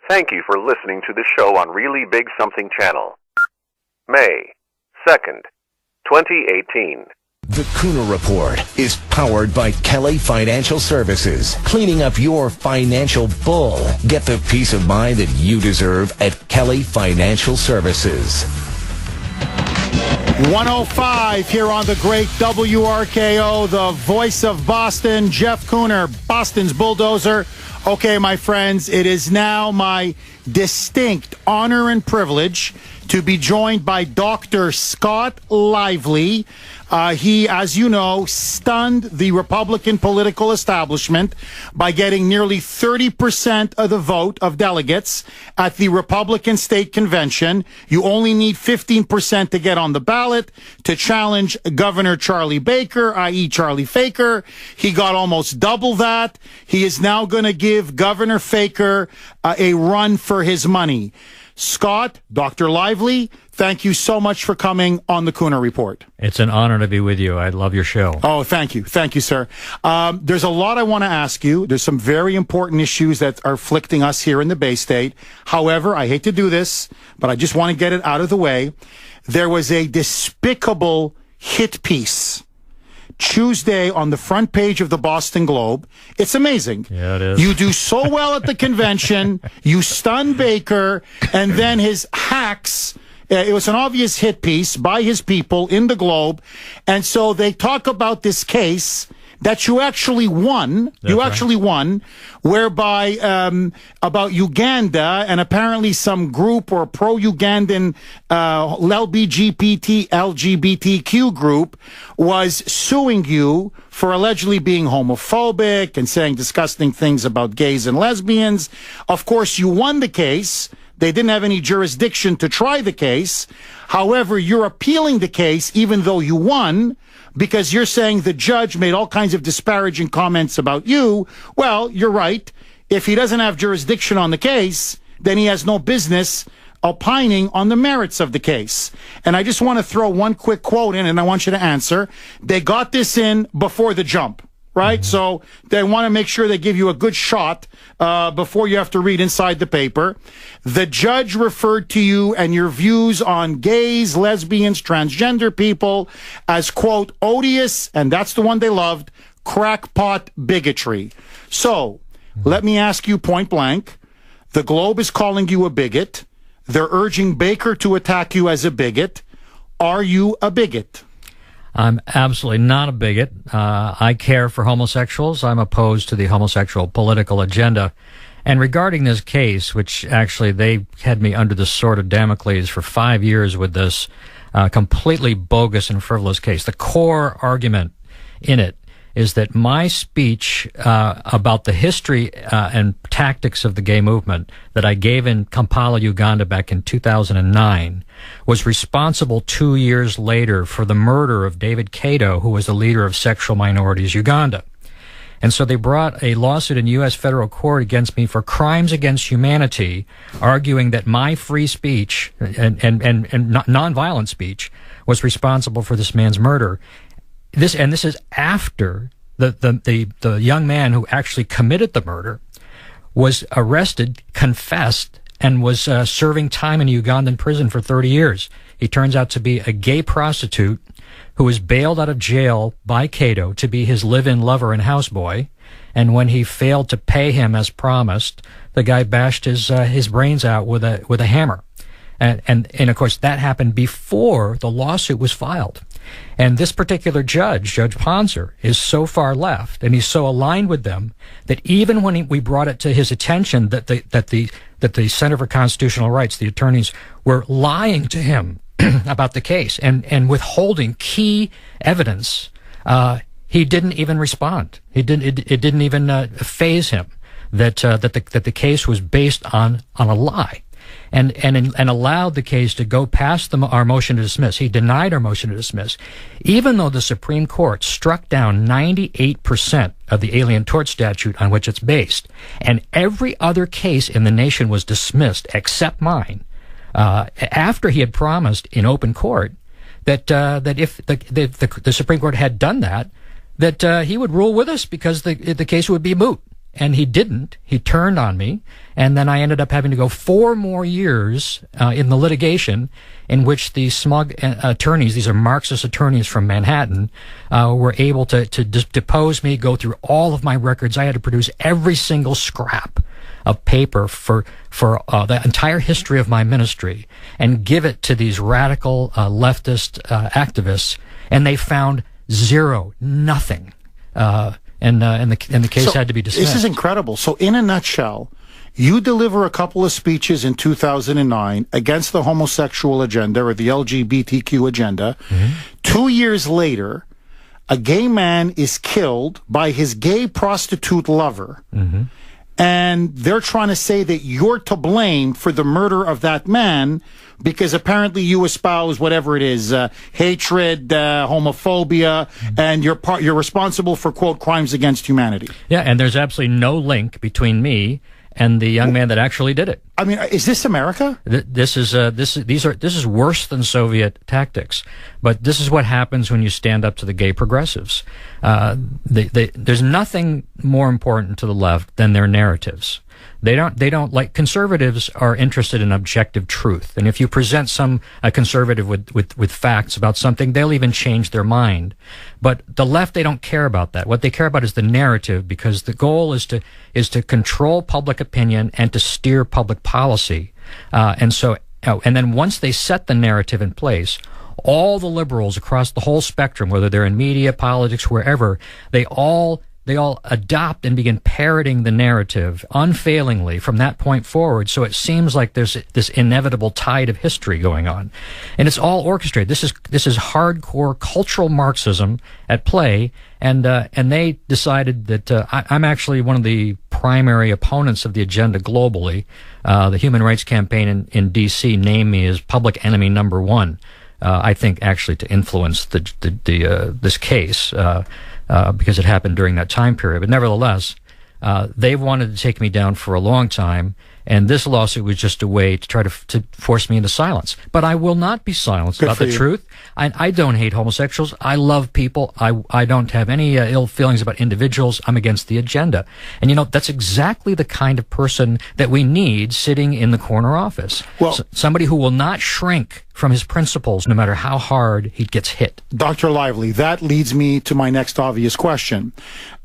Thank you for listening to the show on Really Big Something Channel. May 2nd, 2018. The Kuhner Report is powered by Kelly Financial Services, cleaning up your financial bull. Get the peace of mind that you deserve at Kelly Financial Services. 105 here on the great WRKO, the voice of Boston, Jeff Kuhner, Boston's bulldozer. Okay, my friends, it is now my distinct honor and privilege to be joined by Dr. Scott Lively. He, as you know, stunned the Republican political establishment by getting nearly 30% of the vote of delegates at the Republican State Convention. You only need 15% to get on the ballot to challenge Governor Charlie Baker, i.e. Charlie Faker. He got almost double that. He is now going to give Governor Faker a run for his money. Scott, Dr. Lively, thank you so much for coming on the Kuhner Report. It's an honor to be with you. I love your show. Oh, thank you. Thank you, sir. There's a lot I want to ask you. There's some very important issues that are afflicting us here in the Bay State. However, I hate to do this, but I just want to get it out of the way. There was a despicable hit piece Tuesday on the front page of the Boston Globe. It's amazing. Yeah, it is. You do so well at the convention, you stun Baker, and then his hacks. It was an obvious hit piece by his people in the Globe. And so they talk about this case that you actually won. Won, whereby about Uganda and apparently some group or pro-Ugandan LGBTQ group was suing you for allegedly being homophobic and saying disgusting things about gays and lesbians. Of course, you won the case. They didn't have any jurisdiction to try the case. However, you're appealing the case even though you won, because you're saying the judge made all kinds of disparaging comments about you. Well, you're right. If he doesn't have jurisdiction on the case, then he has no business opining on the merits of the case. And I just want to throw one quick quote in, and I want you to answer. They got this in before the jump, right? Mm-hmm. So they want to make sure they give you a good shot before you have to read inside the paper. The judge referred to you and your views on gays, lesbians, transgender people as, quote, odious, and that's the one they loved, crackpot bigotry. So let me ask you point blank. The Globe is calling you a bigot. They're urging Baker to attack you as a bigot. Are you a bigot? I'm absolutely not a bigot. I care for homosexuals. I'm opposed to the homosexual political agenda. And regarding this case, which actually they had me under the sword of Damocles for 5 years with this completely bogus and frivolous case, the core argument in it is that my speech about the history and tactics of the gay movement that I gave in Kampala, Uganda back in 2009 was responsible 2 years later for the murder of David Kato, who was the leader of Sexual Minorities Uganda. And so they brought a lawsuit in U.S. federal court against me for crimes against humanity, arguing that my free speech and nonviolent speech was responsible for this man's murder. This is after the young man who actually committed the murder was arrested, confessed, and was serving time in a Ugandan prison for 30 years. He turns out to be a gay prostitute who was bailed out of jail by Cato to be his live-in lover and houseboy. And when he failed to pay him as promised, the guy bashed his brains out with a hammer. And of course, that happened before the lawsuit was filed. And this particular judge, Judge Ponser, is so far left, and he's so aligned with them that even when we brought it to his attention that the Center for Constitutional Rights, the attorneys, were lying to him about the case and withholding key evidence, he didn't even respond. It didn't even faze him that the case was based on a lie. And allowed the case to go past our motion to dismiss. He denied our motion to dismiss, even though the Supreme Court struck down 98% of the Alien Tort Statute on which it's based, and every other case in the nation was dismissed except mine. After he had promised in open court that if the Supreme Court had done that he would rule with us because the case would be moot. and he didn't. He turned on me, and then I ended up having to go 4 more years in the litigation in which the smug attorneys, these are Marxist attorneys from Manhattan, were able to depose me, go through all of my records. I had to produce every single scrap of paper for the entire history of my ministry and give it to these radical leftist activists, and they found nothing. And the case had to be dismissed. This is incredible. So in a nutshell, you deliver a couple of speeches in 2009 against the homosexual agenda or the LGBTQ agenda. 2 years later, a gay man is killed by his gay prostitute lover. And they're trying to say that you're to blame for the murder of that man because apparently you espouse whatever it is, hatred, homophobia, and you're responsible for, quote, crimes against humanity. Yeah, and there's absolutely no link between me and the young man that actually did it. I mean, is this America? This is worse than Soviet tactics. But this is what happens when you stand up to the gay progressives. There's nothing more important to the left than their narratives. They don't like conservatives are interested in objective truth. And if you present a conservative with facts about something, they'll even change their mind. But the left, they don't care about that. What they care about is the narrative, because the goal is to control public opinion and to steer public policy. And then once they set the narrative in place, all the liberals across the whole spectrum, whether they're in media, politics, wherever, they all adopt and begin parroting the narrative unfailingly from that point forward. So it seems like there's this inevitable tide of history going on, and it's all orchestrated. This is hardcore cultural Marxism at play, and they decided that I'm actually one of the primary opponents of the agenda globally. The Human Rights Campaign in D.C. named me as public enemy number 1. I think actually to influence this case. Because it happened during that time period. But nevertheless, they've wanted to take me down for a long time, and this lawsuit was just a way to try to force me into silence. But I will not be silenced about the truth. I don't hate homosexuals. I love people. I don't have any ill feelings about individuals. I'm against the agenda. And, that's exactly the kind of person that we need sitting in the corner office. Well, somebody who will not shrink from his principles, no matter how hard he gets hit. Dr. Lively, that leads me to my next obvious question.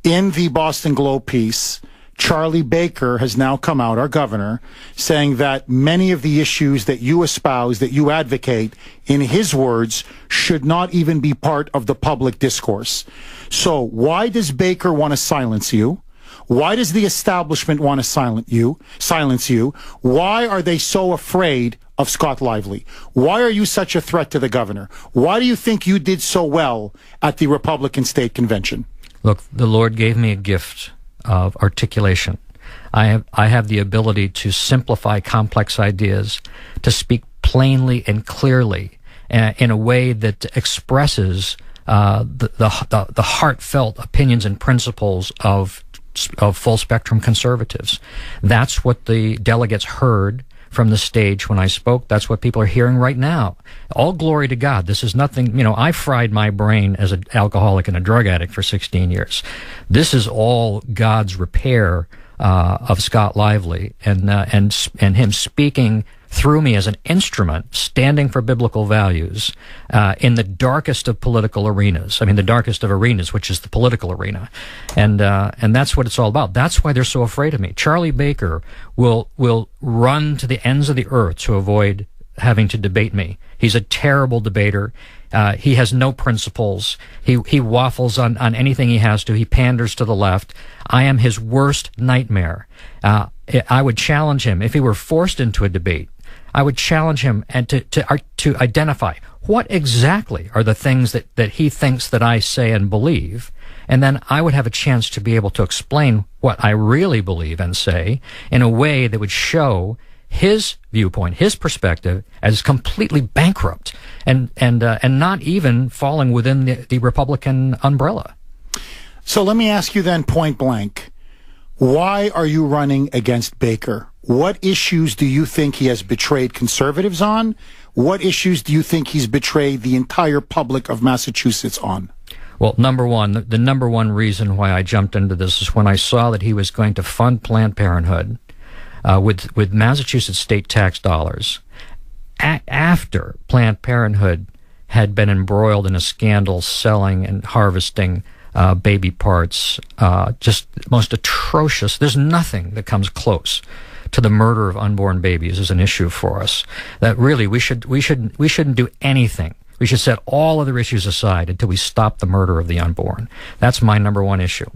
In the Boston Globe piece, Charlie Baker has now come out, our governor, saying that many of the issues that you espouse, that you advocate, in his words, should not even be part of the public discourse. So why does Baker want to silence you? Why does the establishment want to silence you? Why are they so afraid of Scott Lively? Why are you such a threat to the governor? Why do you think you did so well at the Republican State Convention? Look, the Lord gave me a gift of articulation. I have the ability to simplify complex ideas, to speak plainly and clearly in a way that expresses the heartfelt opinions and principles of full spectrum conservatives. That's what the delegates heard from the stage when I spoke. That's what people are hearing right now. All glory to God. This is nothing, I fried my brain as an alcoholic and a drug addict for 16 years. This is all God's repair of Scott Lively and him speaking through me as an instrument, standing for biblical values in the darkest of political arenas. I mean, the darkest of arenas, which is the political arena. And that's what it's all about. That's why they're so afraid of me. Charlie Baker will run to the ends of the earth to avoid having to debate me. He's a terrible debater. He has no principles. He waffles on anything he has to. He panders to the left. I am his worst nightmare. I would challenge him if he were forced into a debate. I would challenge him and to identify what exactly are the things that he thinks that I say and believe, and then I would have a chance to be able to explain what I really believe and say in a way that would show his viewpoint, his perspective, as completely bankrupt and not even falling within the Republican umbrella. So let me ask you then point blank, why are you running against Baker? What issues do you think he has betrayed conservatives on? What issues do you think he's betrayed the entire public of Massachusetts on? Well, number one, the number one reason why I jumped into this is when I saw that he was going to fund Planned Parenthood with Massachusetts state tax dollars after Planned Parenthood had been embroiled in a scandal selling and harvesting baby parts, just most atrocious. There's nothing that comes close to the murder of unborn babies as an issue for us. That really we shouldn't do anything. We should set all other issues aside until we stop the murder of the unborn. That's my number one issue.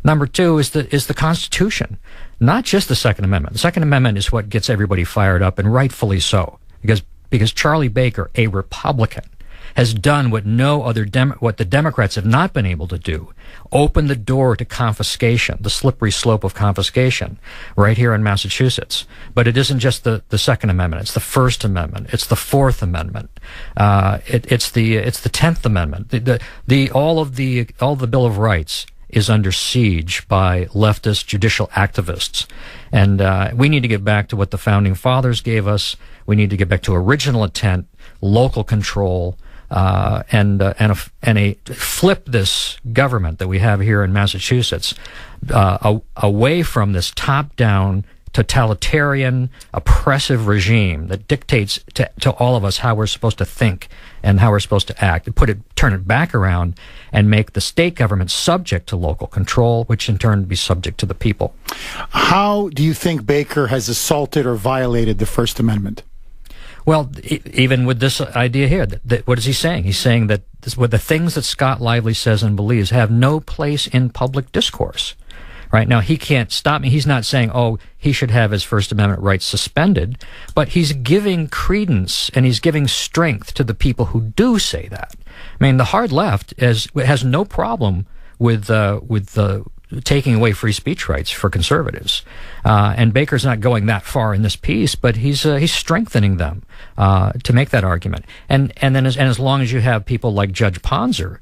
Number two is the Constitution, not just the Second Amendment. The Second Amendment is what gets everybody fired up, and rightfully so, because Charlie Baker, a Republican, has done what what the Democrats have not been able to do: open the door to confiscation, the slippery slope of confiscation, right here in Massachusetts. But it isn't just the Second Amendment; it's the First Amendment, it's the Fourth Amendment, it's the 10th Amendment. All the Bill of Rights is under siege by leftist judicial activists, and we need to get back to what the founding fathers gave us. We need to get back to original intent, local control. And flip this government that we have here in Massachusetts away from this top-down, totalitarian, oppressive regime that dictates to all of us how we're supposed to think and how we're supposed to act. Turn it back around and make the state government subject to local control, which in turn be subject to the people. How do you think Baker has assaulted or violated the First Amendment? Well, even with this idea here, what is he saying? He's saying that the things that Scott Lively says and believes have no place in public discourse. Right now, he can't stop me. He's not saying, oh, he should have his First Amendment rights suspended, but he's giving credence and he's giving strength to the people who do say that. I mean, the hard left has no problem with taking away free speech rights for conservatives, and Baker's not going that far in this piece, but he's strengthening them to make that argument. And as long as you have people like Judge Ponzer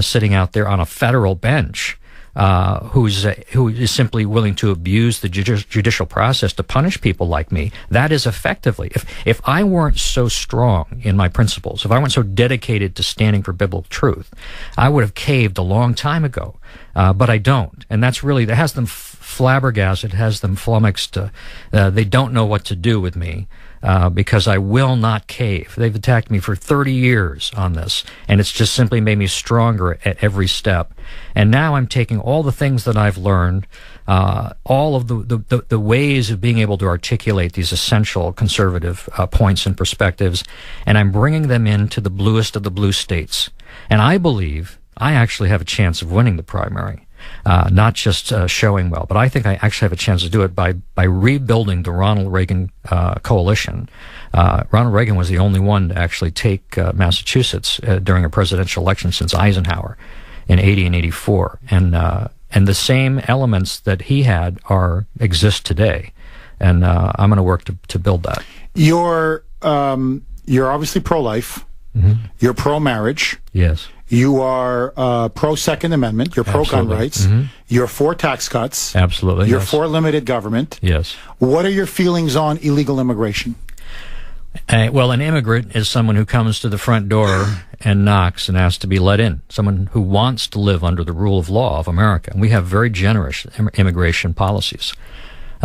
sitting out there on a federal bench, who is simply willing to abuse the judicial process to punish people like me, that is effectively, if I weren't so strong in my principles, if I weren't so dedicated to standing for biblical truth, I would have caved a long time ago. But I don't. And that has them flabbergasted, has them flummoxed. They don't know what to do with me because I will not cave. They've attacked me for 30 years on this, and it's just simply made me stronger at every step. And now I'm taking all the things that I've learned, all of the ways of being able to articulate these essential conservative points and perspectives, and I'm bringing them into the bluest of the blue states. And I believe I actually have a chance of winning the primary, not just showing well, but I think I actually have a chance to do it by rebuilding the Ronald Reagan coalition. Ronald Reagan was the only one to actually take Massachusetts during a presidential election since Eisenhower in 80 and 84, and the same elements that he had exist today, and I'm going to work to build that. You're obviously pro-life. Mm-hmm. You're pro-marriage. Yes. You are pro-Second Amendment. You're pro-gun rights. Mm-hmm. You're for tax cuts. Absolutely. You're for limited government. Yes. What are your feelings on illegal immigration? Well, an immigrant is someone who comes to the front door and knocks and asks to be let in, someone who wants to live under the rule of law of America. And we have very generous immigration policies.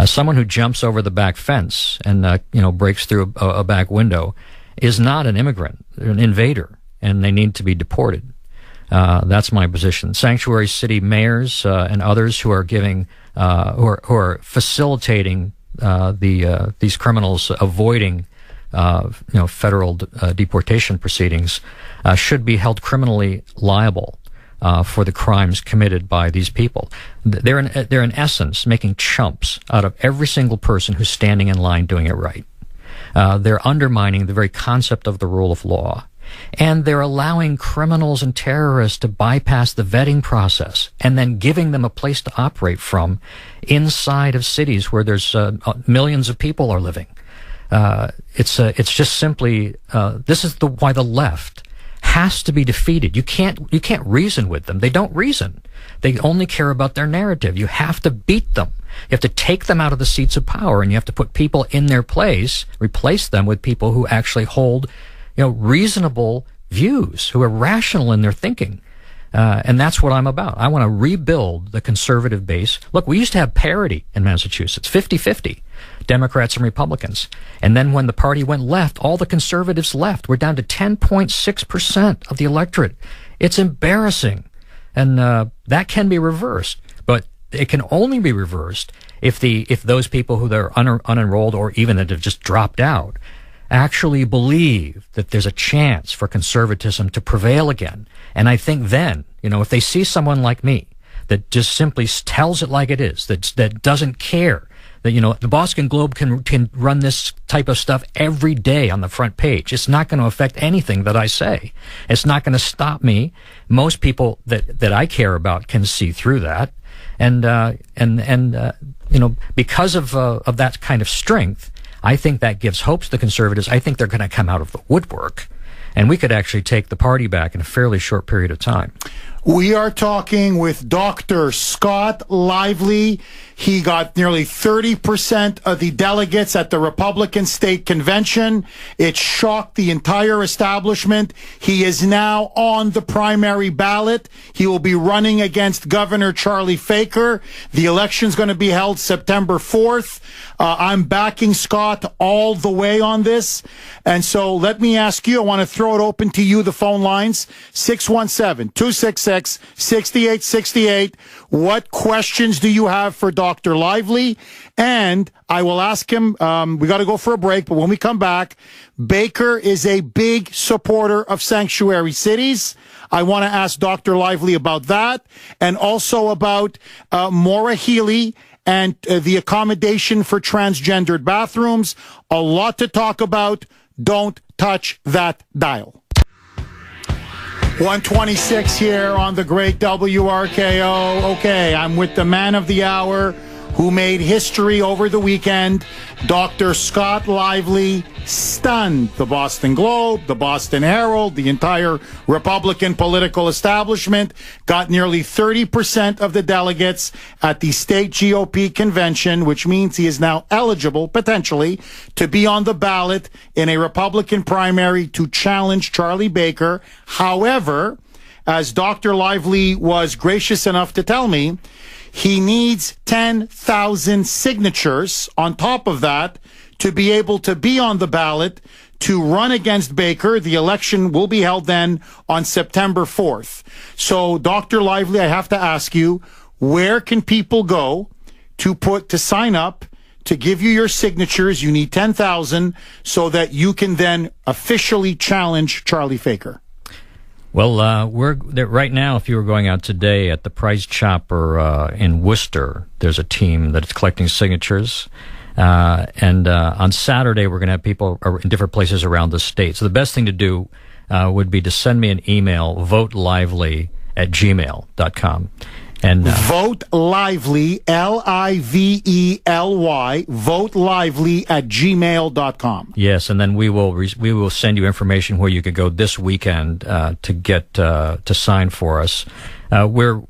Someone who jumps over the back fence and breaks through a back window is not an immigrant. They're an invader, and they need to be deported. That's my position. Sanctuary city mayors and others who are giving, who are facilitating these criminals avoiding, federal deportation proceedings, should be held criminally liable for the crimes committed by these people. They're in essence making chumps out of every single person who's standing in line doing it right. They're undermining the very concept of the rule of law. And they're allowing criminals and terrorists to bypass the vetting process and then giving them a place to operate from inside of cities where there's millions of people are living. It's just simply this is why the left has to be defeated. You can't reason with them. They don't reason. They only care about their narrative. You have to beat them. You have to take them out of the seats of power, and you have to put people in their place, replace them with people who actually hold reasonable views, who are rational in their thinking. And that's what I'm about. I want to rebuild the conservative base. Look, we used to have parity in Massachusetts, 50-50, Democrats and Republicans. And then when the party went left, all the conservatives left. We're down to 10.6% of the electorate. It's embarrassing. And that can be reversed. But it can only be reversed if those people who are unenrolled or even that have just dropped out actually believe that there's a chance for conservatism to prevail again. And I think then, if they see someone like me that just simply tells it like it is, that doesn't care, that, the Boston Globe can run this type of stuff every day on the front page. It's not going to affect anything that I say. It's not going to stop me. Most people that I care about can see through that. And because of that kind of strength, I think that gives hope to the conservatives. I think they're going to come out of the woodwork, and we could actually take the party back in a fairly short period of time. We are talking with Dr. Scott Lively. He got nearly 30% of the delegates at the Republican State Convention. It shocked the entire establishment. He is now on the primary ballot. He will be running against Governor Charlie Faker. The election's going to be held September 4th. I'm backing Scott all the way on this. And so let me ask you, I want to throw it open to you, the phone lines, 617-266-6868. What questions do you have for Dr. Lively? And I will ask him, we got to go for a break, but when we come back, Baker is a big supporter of sanctuary cities. I want to ask Dr. Lively about that, and also about Maura Healey and the accommodation for transgendered bathrooms. A lot to talk about. Don't touch that dial. 126 here on the great WRKO. Okay, I'm with the man of the hour who made history over the weekend. Dr. Scott Lively stunned the Boston Globe, the Boston Herald, the entire Republican political establishment, got nearly 30% of the delegates at the state GOP convention, which means he is now eligible, potentially, to be on the ballot in a Republican primary to challenge Charlie Baker. However, as Dr. Lively was gracious enough to tell me, he needs 10,000 signatures on top of that to be able to be on the ballot to run against Baker. The election will be held then on September 4th. So, Dr. Lively, I have to ask you, where can people go to sign up, to give you your signatures? You need 10,000 so that you can then officially challenge Charlie Baker. Well, we're there right now. If you were going out today at the Price Chopper in Worcester, there's a team that's collecting signatures. And on Saturday, we're going to have people in different places around the state. So the best thing to do would be to send me an email, votelively@gmail.com. And Vote Lively, Lively, votelively@gmail.com. Yes, and then we will send you information where you could go this weekend to get to sign for us. We're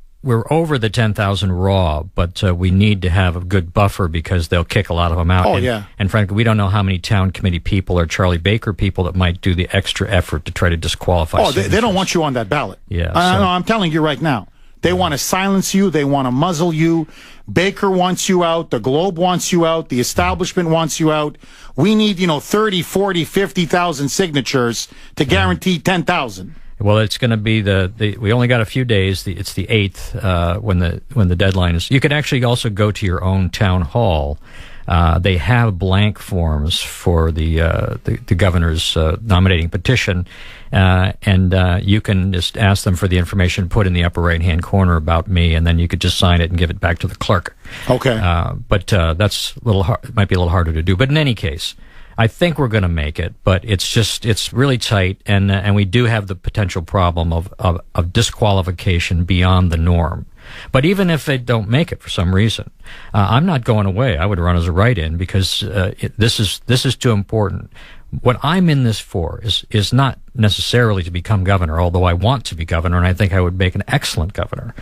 over the 10,000 raw, but we need to have a good buffer because they'll kick a lot of them out. Oh, yeah. And frankly, we don't know how many town committee people or Charlie Baker people that might do the extra effort to try to disqualify. Oh, they don't want you on that ballot. Yeah, I'm telling you right now. They want to silence you. They want to muzzle you. Baker wants you out. The Globe wants you out. The establishment wants you out. We need, 30, 40, 50,000 signatures to guarantee 10,000. Well, it's going to be we only got a few days. It's the 8th when the deadline is. You could actually also go to your own town hall. They have blank forms for the governor's nominating petition, and you can just ask them for the information put in the upper right-hand corner about me, and then you could just sign it and give it back to the clerk. Okay. But that's a little hard. It might be a little harder to do. But in any case, I think we're going to make it, but it's really tight, and we do have the potential problem of disqualification beyond the norm. But even if they don't make it for some reason, I'm not going away. I would run as a write-in because this is too important. What I'm in this for is not necessarily to become governor, although I want to be governor, and I think I would make an excellent governor.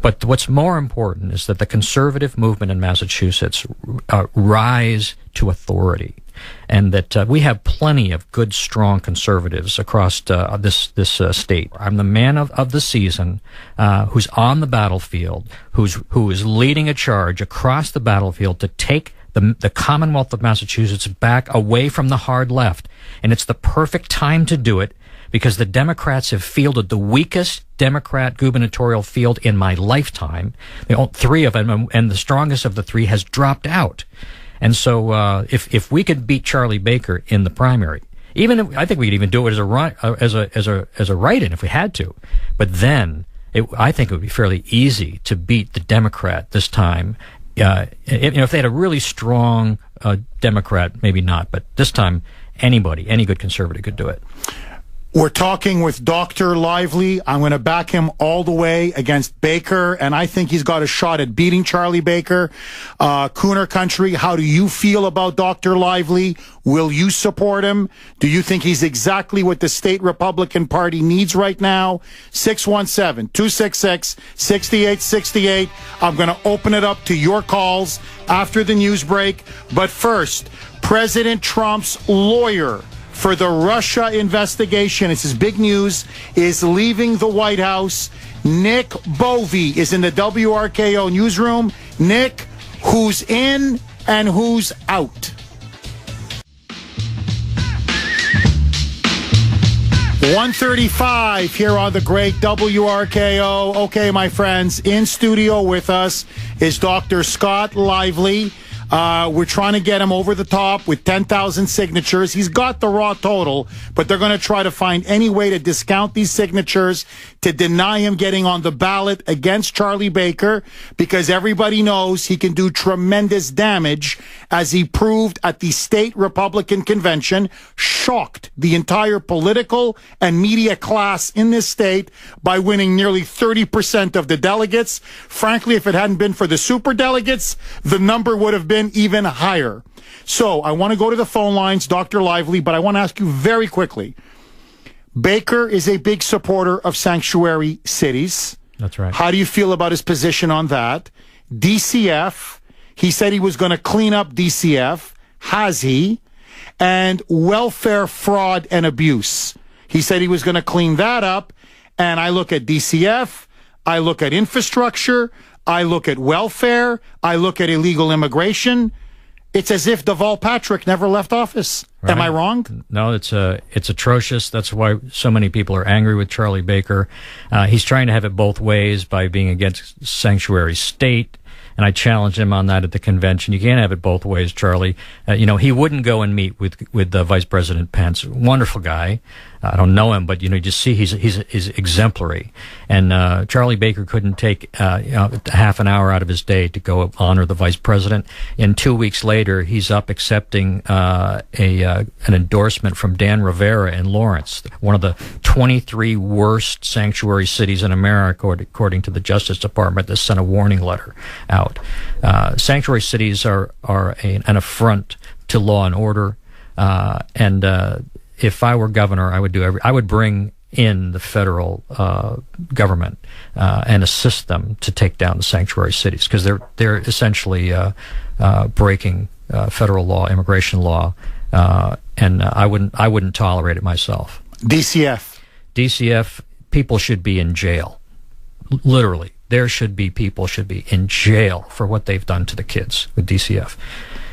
But what's more important is that the conservative movement in Massachusetts rise to authority, and that we have plenty of good, strong conservatives across this state. I'm the man of the season who's on the battlefield, who is leading a charge across the battlefield to take the Commonwealth of Massachusetts back away from the hard left. And it's the perfect time to do it because the Democrats have fielded the weakest Democrat gubernatorial field in my lifetime. Three of them, and the strongest of the three has dropped out. And so if we could beat Charlie Baker in the primary, I think we could even do it as a write-in if we had to. But then I think it would be fairly easy to beat the Democrat this time. If they had a really strong Democrat, maybe not, but this time any good conservative could do it. We're talking with Dr. Lively. I'm going to back him all the way against Baker, and I think he's got a shot at beating Charlie Baker. Kuhner Country, how do you feel about Dr. Lively? Will you support him? Do you think he's exactly what the state Republican Party needs right now? 617-266-6868. I'm going to open it up to your calls after the news break. But first, President Trump's lawyer for the Russia investigation, it's his big news, is leaving the White House. Nick Bovey is in the WRKO newsroom. Nick, who's in and who's out? 1:35 here on the great WRKO. Okay, my friends, in studio with us is Dr. Scott Lively. We're trying to get him over the top with 10,000 signatures. He's got the raw total, but they're going to try to find any way to discount these signatures to deny him getting on the ballot against Charlie Baker, because everybody knows he can do tremendous damage, as he proved at the state Republican convention, shocked the entire political and media class in this state by winning nearly 30% of the delegates. Frankly, if it hadn't been for the superdelegates, the number would have been even higher. So I want to go to the phone lines, Dr. Lively, but I want to ask you very quickly. Baker is a big supporter of sanctuary cities. That's right. How do you feel about his position on that? DCF, he said he was going to clean up DCF. Has he? And welfare fraud and abuse. He said he was going to clean that up. And I look at DCF, I look at infrastructure, I look at welfare, I look at illegal immigration. It's as if Deval Patrick never left office. Right. Am I wrong? No, it's atrocious. That's why so many people are angry with Charlie Baker. He's trying to have it both ways by being against sanctuary state, and I challenged him on that at the convention. You can't have it both ways, Charlie. He wouldn't go and meet with Vice President Pence. Wonderful guy. I don't know him, but you just see he's exemplary. And Charlie Baker couldn't take half an hour out of his day to go honor the vice president. And 2 weeks later, he's up accepting an endorsement from Dan Rivera in Lawrence, one of the 23 worst sanctuary cities in America, according to the Justice Department. That sent a warning letter out. Sanctuary cities are an affront to law and order, if I were governor, I would bring in the federal government and assist them to take down the sanctuary cities, because they're essentially breaking federal law, immigration law, and I wouldn't tolerate it myself. DCF, people should be in jail. Literally, people should be in jail for what they've done to the kids with DCF.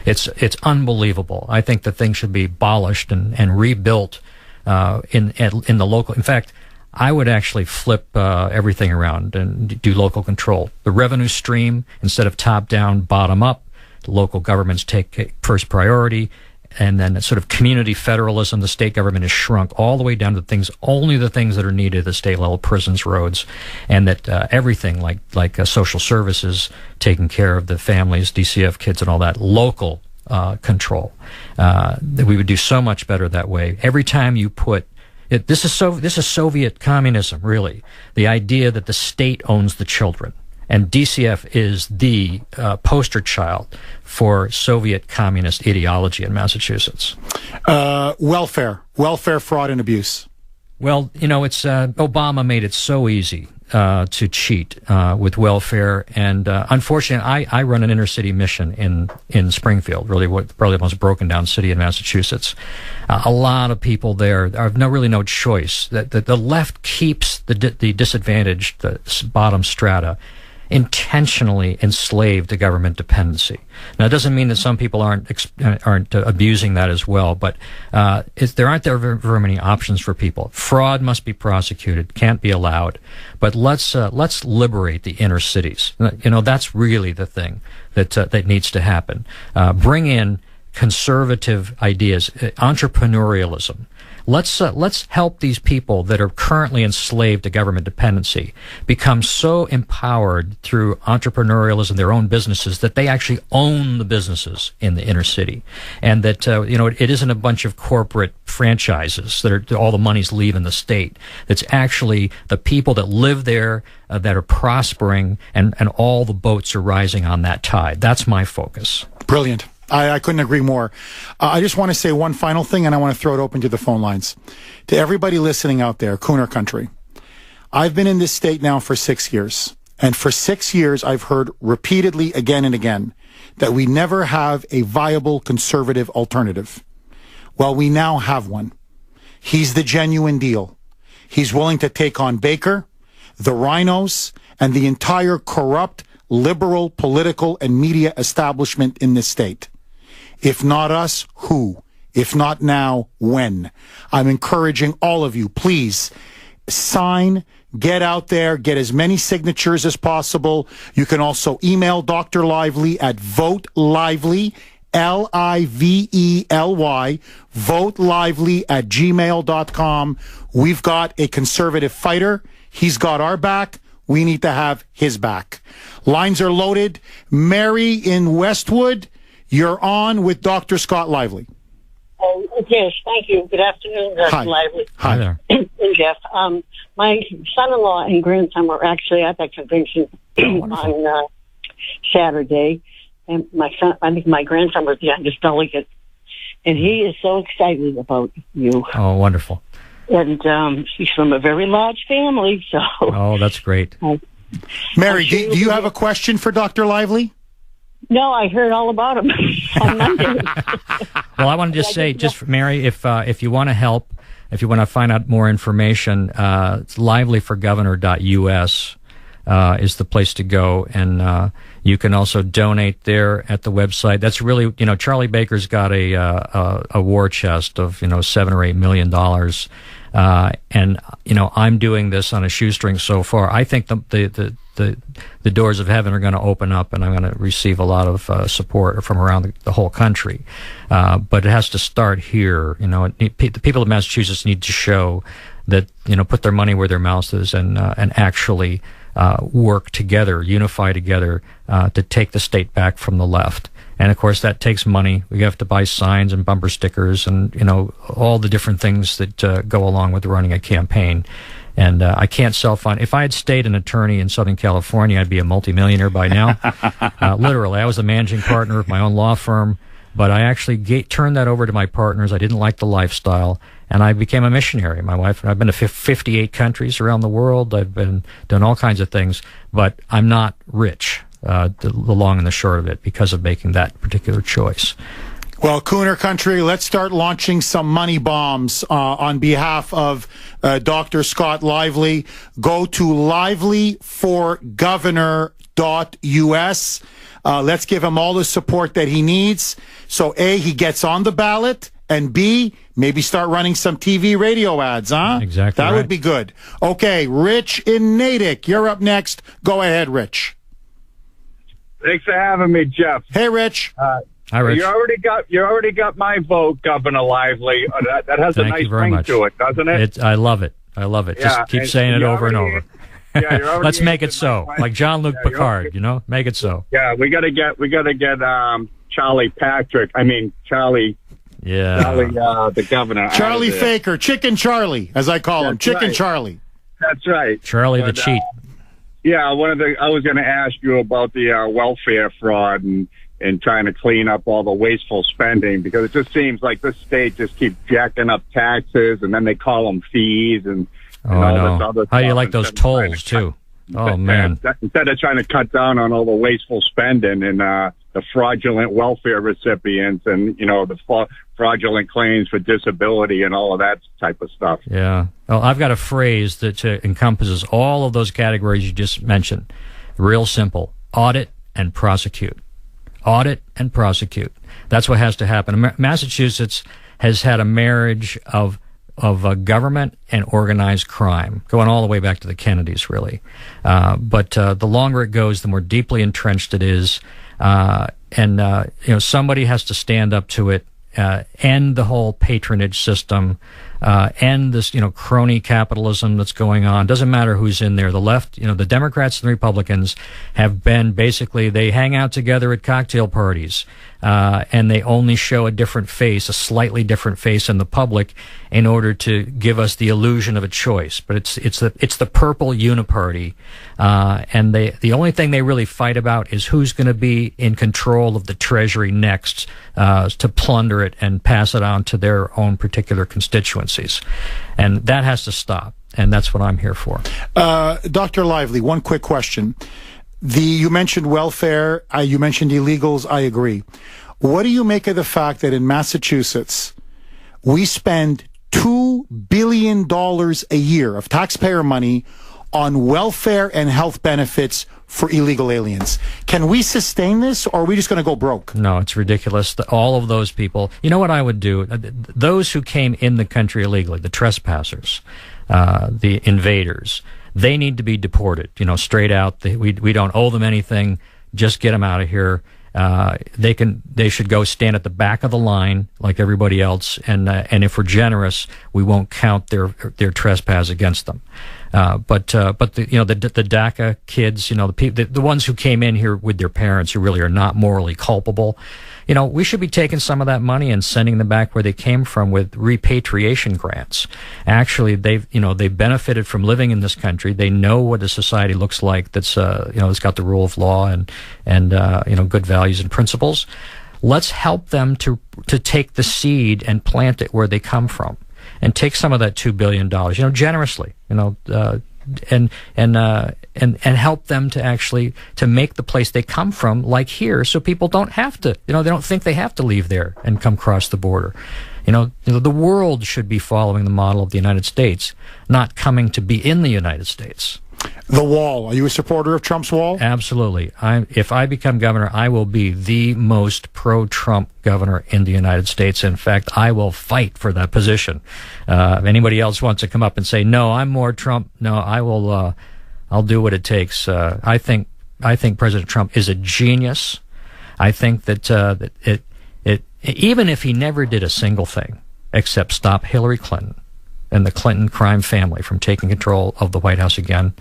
It's unbelievable. I think the thing should be abolished and rebuilt in the local. In fact, I would actually flip everything around and do local control. The revenue stream, instead of top down, bottom up, the local governments take first priority, and then sort of community federalism. The state government is shrunk all the way down to only the things that are needed at the state level: prisons, roads, and that everything like social services, taking care of the families, DCF kids, and all that, local control. That we would do so much better that way. Every time you put this is Soviet communism, really. The idea that the state owns the children. And DCF is the poster child for Soviet communist ideology in Massachusetts. Welfare, fraud, and abuse. Well, it's Obama made it so easy to cheat with welfare, and unfortunately, I run an inner city mission in Springfield, probably the most broken down city in Massachusetts. A lot of people there have really no choice. That the left keeps the disadvantaged, the bottom strata, intentionally enslaved to government dependency. Now, it doesn't mean that some people aren't abusing that as well, but there aren't very many options for people. Fraud must be prosecuted, can't be allowed. But let's liberate the inner cities. That's really the thing that needs to happen. Bring in conservative ideas, entrepreneurialism. Let's help these people that are currently enslaved to government dependency become so empowered through entrepreneurialism, their own businesses, that they actually own the businesses in the inner city, and that it isn't a bunch of corporate franchises that all the money's leaving the state. It's actually the people that live there that are prospering, and all the boats are rising on that tide. That's my focus. Brilliant. I couldn't agree more. I just want to say one final thing, and I want to throw it open to the phone lines. To everybody listening out there, Kuhner country, I've been in this state now for 6 years. And for 6 years, I've heard repeatedly, again and again, that we never have a viable conservative alternative. Well, we now have one. He's the genuine deal. He's willing to take on Baker, the rhinos, and the entire corrupt, liberal, political, and media establishment in this state. If not us, who? If not now, when? I'm encouraging all of you, please sign, get out there, get as many signatures as possible. You can also email Dr. Lively at votelively, Lively, votelively@gmail.com. We've got a conservative fighter. He's got our back. We need to have his back. Lines are loaded. Mary in Westwood, you're on with Dr. Scott Lively. Oh, yes, thank you. Good afternoon, Dr. Lively. Hi there. And Jeff, my son-in-law and grandson were actually at that convention on Saturday, and I think my grandson was the youngest delegate, and he is so excited about you. Oh, wonderful. And he's from a very large family, so... Oh, that's great. Mary, do you have a question for Dr. Lively? No, I heard all about him on Monday. Well, I want to just say, Mary, if you want to help, if you want to find out more information, it's livelyforgovernor.us is the place to go, and you can also donate there at the website. That's really, Charlie Baker's got a war chest of $7 or $8 million. And I'm doing this on a shoestring so far. I think the doors of heaven are going to open up, and I'm going to receive a lot of support from around the whole country. But it has to start here. The people of Massachusetts need to show that put their money where their mouth is, and actually work together, unify together to take the state back from the left. And of course, that takes money. We have to buy signs and bumper stickers, and all the different things that go along with running a campaign. And I can't self-fund. If I had stayed an attorney in Southern California, I'd be a multimillionaire by now. Literally, I was the managing partner of my own law firm, but I actually turned that over to my partners. I didn't like the lifestyle, and I became a missionary. My wife and I've been to 58 countries around the world. I've been doing all kinds of things, but I'm not rich. The long and the short of it, because of making that particular choice. Well, Kuhner country, let's start launching some money bombs on behalf of Dr. Scott Lively. Go to livelyforgovernor.us. Let's give him all the support that he needs. So, A, he gets on the ballot, and B, maybe start running some TV, radio ads, huh? Exactly. That would be good. Okay, Rich in Natick, you're up next. Go ahead, Rich. Thanks for having me, Jeff. Hey, Rich. Hi, Rich. You already got my vote, Governor Lively. That has a nice ring to it, doesn't it? I love it. I love it. Just keep saying it over and over. Yeah, let's make it so, like Jean-Luc Picard. Make it so. Yeah, we gotta get Charlie Patrick. I mean Charlie. Yeah. Charlie, the governor. Charlie Faker, Chicken Charlie, as I call him, Chicken right. Charlie. That's right. Charlie the cheat. Yeah, I was going to ask you about the welfare fraud and trying to clean up all the wasteful spending, because it just seems like this state just keeps jacking up taxes, and then they call them fees and all this other stuff. How do you like those tolls, too? Oh, man. Instead of trying to cut down on all the wasteful spending and the fraudulent welfare recipients and, the fraudulent claims for disability and all of that type of stuff. Yeah. Well, I've got a phrase that encompasses all of those categories you just mentioned. Real simple. Audit and prosecute. Audit and prosecute. That's what has to happen. Massachusetts has had a marriage of government and organized crime, going all the way back to the Kennedys, really. But the longer it goes, the more deeply entrenched it is. Somebody has to stand up to it, end the whole patronage system, end this, crony capitalism that's going on. Doesn't matter who's in there. The left, the Democrats and the Republicans have been basically, they hang out together at cocktail parties, and they only show a different face, a slightly different face in the public in order to give us the illusion of a choice. But it's the purple uniparty, and the only thing they really fight about is who's going to be in control of the Treasury next, to plunder it and pass it on to their own particular constituencies. And that has to stop. And that's what I'm here for. Dr. Lively, one quick question. You mentioned welfare, you mentioned illegals, I agree. What do you make of the fact that in Massachusetts, we spend $2 billion a year of taxpayer money on welfare and health benefits for illegal aliens? Can we sustain this, or are we just going to go broke? No, it's ridiculous. All of those people, you know what I would do? Those who came in the country illegally, the trespassers, the invaders, they need to be deported, straight out. We don't owe them anything. Just get them out of here. They should go stand at the back of the line like everybody else. And if we're generous, we won't count their trespass against them. But the DACA kids, the ones who came in here with their parents who really are not morally culpable, we should be taking some of that money and sending them back where they came from with repatriation grants. Actually, they've benefited from living in this country. They know what a society looks like that's, it's got the rule of law and good values and principles. Let's help them to take the seed and plant it where they come from. And take some of that $2 billion, generously, and help them to actually to make the place they come from like here, so people don't have to, they don't think they have to leave there and come across the border. The world should be following the model of the United States, not coming to be in the United States. The wall. Are you a supporter of Trump's wall? Absolutely. If I become governor, I will be the most pro-Trump governor in the United States. In fact, I will fight for that position. If anybody else wants to come up and say, no, I'm more Trump, no, I will, I'll do what it takes. I think President Trump is a genius. I think that, even if he never did a single thing except stop Hillary Clinton and the Clinton crime family from taking control of the White House again,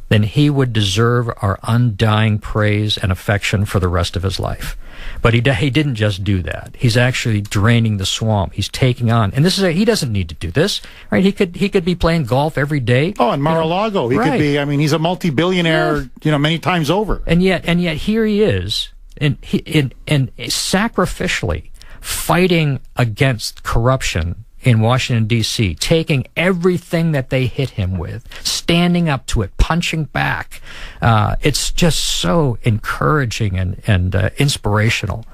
then he would deserve our undying praise and affection for the rest of his life. But he didn't just do that. He's actually draining the swamp. He's taking on, and he doesn't need to do this, right? He could be playing golf every day. Oh, in Mar-a-Lago, he could be. I mean, he's a multi-billionaire, many times over. And yet here he is, and sacrificially fighting against corruption in Washington, D.C., taking everything that they hit him with, standing up to it, punching back. It's just so encouraging and inspirational.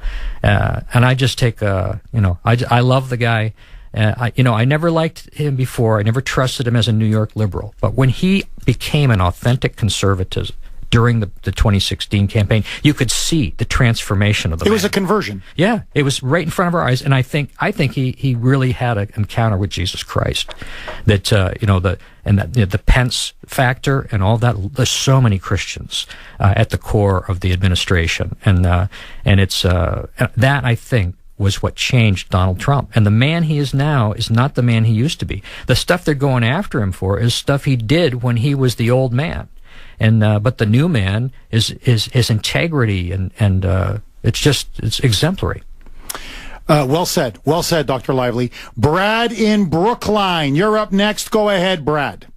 And I just take, I love the guy. I never liked him before. I never trusted him as a New York liberal. But when he became an authentic conservative during the 2016 campaign, you could see the transformation of the man. It was a conversion. Yeah, it was right in front of our eyes, and I think he really had an encounter with Jesus Christ. That the Pence factor and all that. There's so many Christians at the core of the administration, and it's that I think was what changed Donald Trump. And the man he is now is not the man he used to be. The stuff they're going after him for is stuff he did when he was the old man. And but the new man is his integrity and it's exemplary. Well said, Dr. Lively. Brad in Brookline, you're up next. Go ahead, Brad.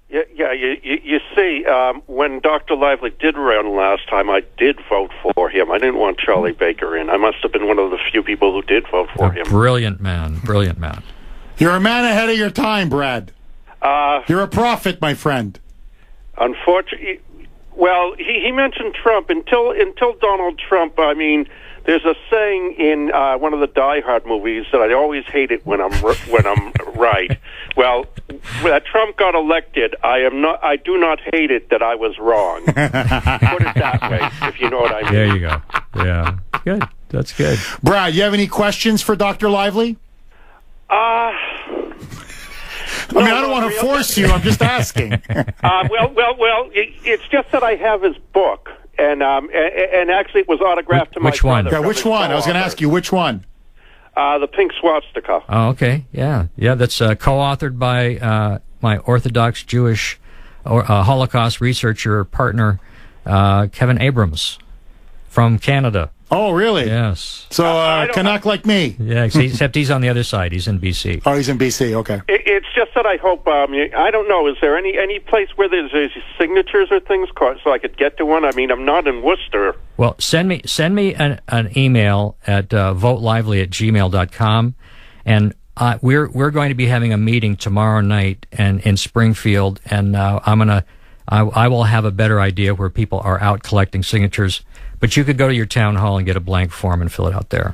Yeah. You see, when Dr. Lively did run last time, I did vote for him. I didn't want Charlie Baker in. I must have been one of the few people who did vote for him. Brilliant man. Brilliant man. You're a man ahead of your time, Brad. You're a prophet, my friend. Unfortunately, well, he mentioned Trump. Until Donald Trump, I mean, there's a saying in one of the Die Hard movies that I always hate it when I'm right. Well, when Trump got elected, I do not hate it that I was wrong. Put it that way, if you know what I mean. There you go. Yeah, good. That's good. Brad, you have any questions for Dr. Lively? I don't want to force you. I'm just asking. It's just that I have his book, and actually it was autographed to my Which one? brother. Yeah, which one? I was going to ask you which one. The Pink Swastika. Oh, okay. Yeah. That's co-authored by my Orthodox Jewish Holocaust researcher partner, Kevin Abrams, from Canada. Oh, really? Yes. So, Canuck like me. Yeah, except he's on the other side. He's in BC. Oh, he's in BC. Okay. It's just that I hope. I don't know. Is there any place where there's signatures or things so I could get to one? I mean, I'm not in Worcester. Well, send me an email at votelively@gmail.com, and we're going to be having a meeting tomorrow night and in Springfield, and I will have a better idea where people are out collecting signatures. But you could go to your town hall and get a blank form and fill it out there.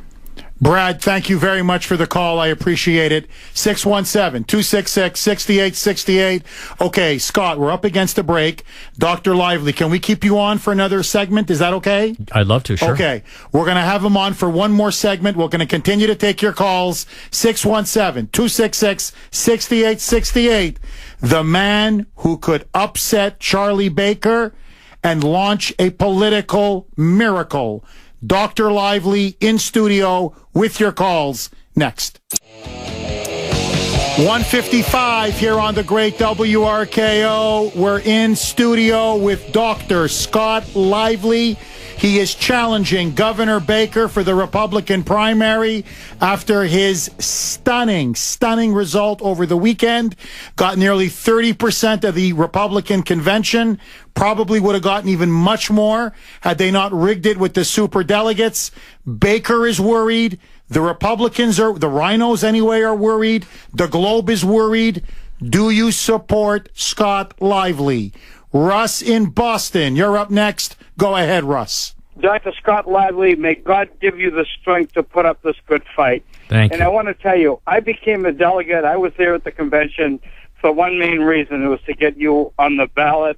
Brad, thank you very much for the call. I appreciate it. 617-266-6868. Okay, Scott, we're up against a break. Dr. Lively, can we keep you on for another segment? Is that okay? I'd love to, sure. Okay. We're going to have him on for one more segment. We're going to continue to take your calls. 617-266-6868. The man who could upset Charlie Baker and launch a political miracle. Dr. Lively in studio with your calls next. 155 here on the great WRKO. We're in studio with Dr. Scott Lively. He is challenging Governor Baker for the Republican primary after his stunning result over the weekend. Got nearly 30% of the Republican convention. Probably would have gotten even much more had they not rigged it with the superdelegates. Baker is worried. The Republicans the rhinos anyway, are worried. The Globe is worried. Do you support Scott Lively? Russ in Boston, you're up next. Go ahead, Russ. Dr. Scott Lively, may God give you the strength to put up this good fight. Thank you. And I want to tell you, I became a delegate. I was there at the convention for one main reason. It was to get you on the ballot.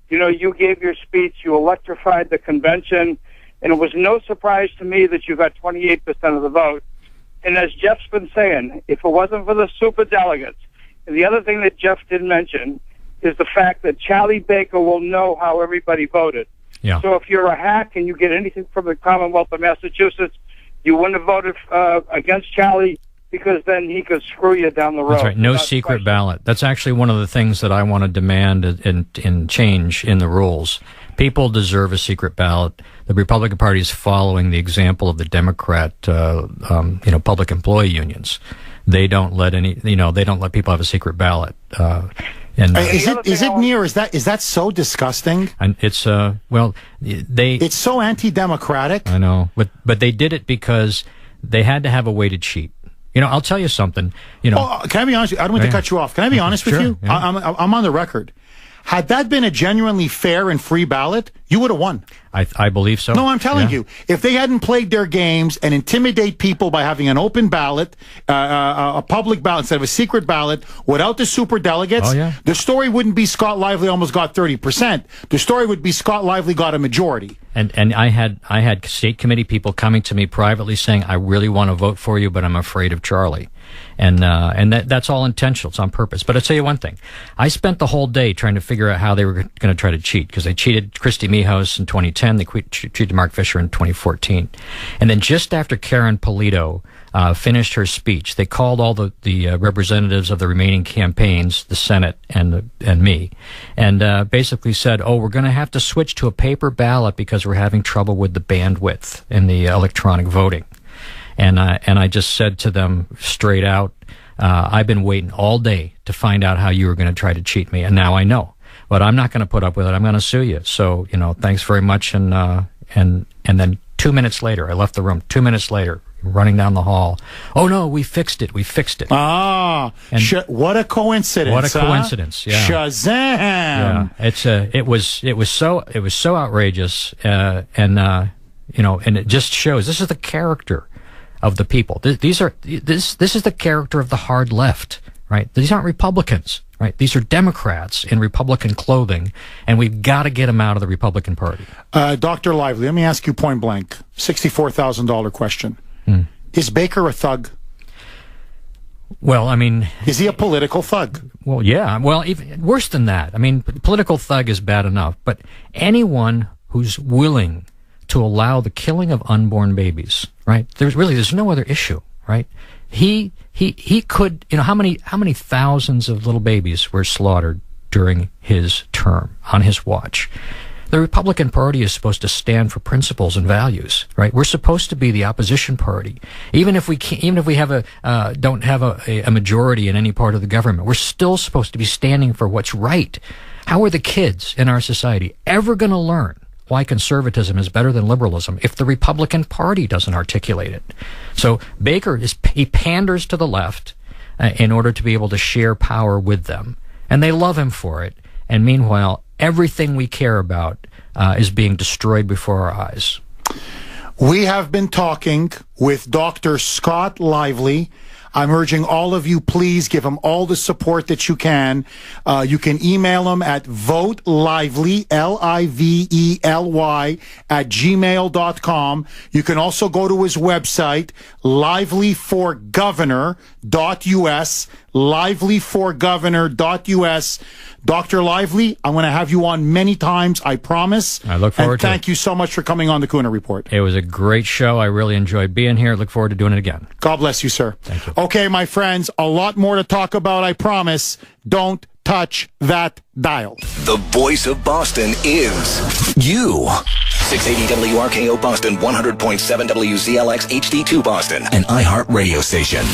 You know, you gave your speech. You electrified the convention. And it was no surprise to me that you got 28% of the vote. And as Jeff's been saying, if it wasn't for the superdelegates, and the other thing that Jeff didn't mention is the fact that Charlie Baker will know how everybody voted. Yeah. So if you're a hack and you get anything from the Commonwealth of Massachusetts, you wouldn't have voted against Charlie because then he could screw you down the road. That's right. No secret ballot. That's actually one of the things that I want to demand in change in the rules. People deserve a secret ballot. The Republican Party is following the example of the Democrat, public employee unions. They don't let they don't let people have a secret ballot. Is it near? Is that so disgusting? And it's it's so anti-democratic. I know, but they did it because they had to have a way to cheat. You know, I'll tell you something. You know, can I be honest? I don't mean to cut you off. Can I be honest with you? Yeah. I'm on the record. Had that been a genuinely fair and free ballot, you would have won. I believe so. No, I'm telling you. If they hadn't played their games and intimidate people by having an open ballot, a public ballot instead of a secret ballot, without the superdelegates, the story wouldn't be Scott Lively almost got 30%. The story would be Scott Lively got a majority. And I had state committee people coming to me privately saying, I really want to vote for you, but I'm afraid of Charlie. And that's all intentional. It's on purpose. But I'll tell you one thing. I spent the whole day trying to figure out how they were going to try to cheat, because they cheated Christy Mijos in 2010. They cheated Mark Fisher in 2014. And then just after Karen Polito finished her speech, they called all the representatives of the remaining campaigns, the Senate and me, and basically said, we're going to have to switch to a paper ballot because we're having trouble with the bandwidth in the electronic voting. And I just said to them straight out, I've been waiting all day to find out how you were going to try to cheat me, and now I know. But I'm not going to put up with it. I'm going to sue you. So, thanks very much. And then 2 minutes later, I left the room. 2 minutes later, running down the hall. Oh no, we fixed it. Ah, what a coincidence! What a coincidence! Yeah. Shazam! Yeah, it was so outrageous, and it just shows this is the character of the people. This is the character of the hard left, right? These aren't Republicans. Right, these are Democrats in Republican clothing, and we've got to get them out of the Republican Party. Dr. Lively, let me ask you point blank, $64,000 question. Is Baker a thug? Well, I mean... Is he a political thug? Well, yeah. Well, even worse than that. I mean, political thug is bad enough, but anyone who's willing to allow the killing of unborn babies, right? There's no other issue, right? He could, how many thousands of little babies were slaughtered during his term, on his watch? The Republican Party is supposed to stand for principles and values, right? We're supposed to be the opposition party. Even if we have don't have a majority in any part of the government, we're still supposed to be standing for what's right. How are the kids in our society ever going to learn why conservatism is better than liberalism if the Republican Party doesn't articulate it? So Baker he panders to the left in order to be able to share power with them, and they love him for it. And meanwhile, everything we care about is being destroyed before our eyes. We have been talking with Dr. Scott Lively. I'm urging all of you, please give him all the support that you can. You can email him at votelively, Lively, @gmail.com. You can also go to his website, livelyforgovernor.us, livelyforgovernor.us. Dr. Lively, I'm going to have you on many times, I promise. I look forward to it. And thank you so much for coming on the Kuhner Report. It was a great show. I really enjoyed being here. Look forward to doing it again. God bless you, sir. Thank you. Okay, my friends, a lot more to talk about, I promise. Don't touch that dial. The voice of Boston is you. 680 WRKO Boston, 100.7 WZLX HD2 Boston, an iHeart radio station.